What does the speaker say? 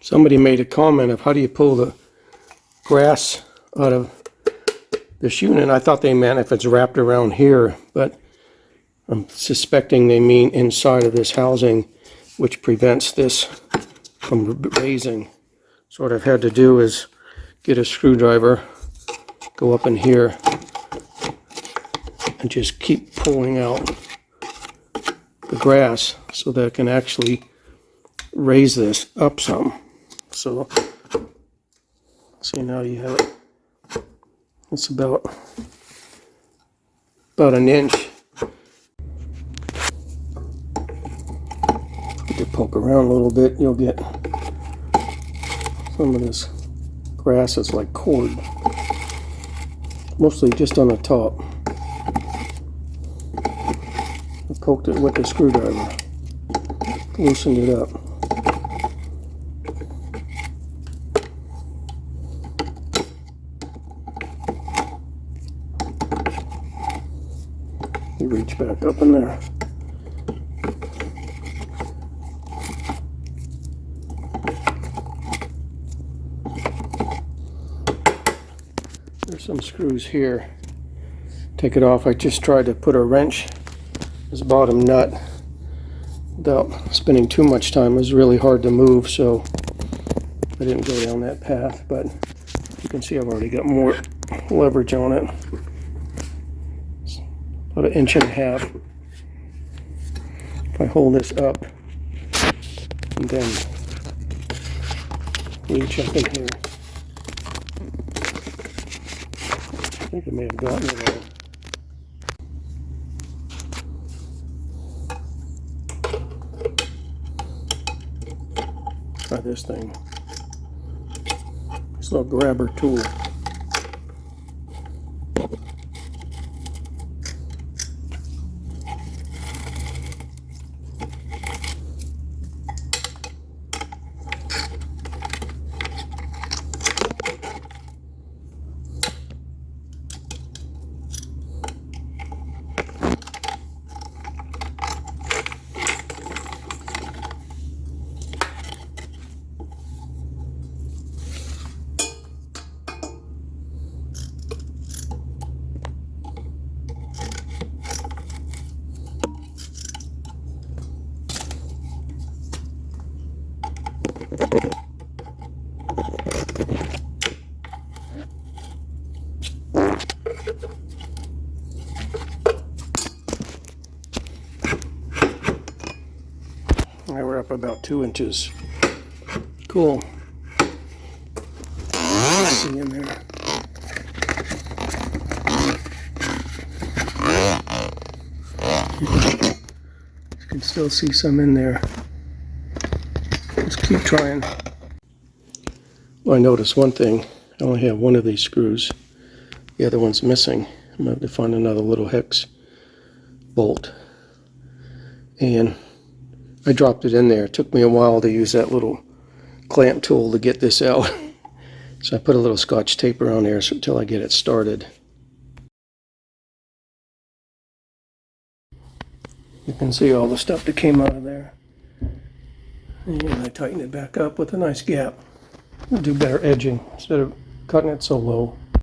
Somebody made a comment of how do you pull the grass out of this unit. I thought they meant if it's wrapped around here, but I'm suspecting they mean inside of this housing, which prevents this from raising. So what I've had to do is get a screwdriver, go up in here, and just keep pulling out the grass so that I can actually raise this up some. So, see, now you have it. It's about an inch. If you poke around a little bit, you'll get some of this grass that's like cord. Mostly just on the top. I poked it with the screwdriver. Loosened it up. You reach back up in there. There's some screws here. Take it off. I just tried to put a wrench in this bottom nut without spending too much time. It was really hard to move, so I didn't go down that path, but you can see I've already got more leverage on it. It's about 1.5 inches. If I hold this up and then reach up in here, I think I may have gotten it all. Try this thing. This little grabber tool. Now we're up about 2 inches. Cool. See in there. You can still see some in there. Let's keep trying. Well, I noticed one thing. I only have one of these screws. The other one's missing. I'm going to have to find another little hex bolt. And I dropped it in there. It took me a while to use that little clamp tool to get this out. So I put a little Scotch tape around there until I get it started. You can see all the stuff that came out of there. And I tighten it back up with a nice gap. I'll do better edging instead of cutting it so low.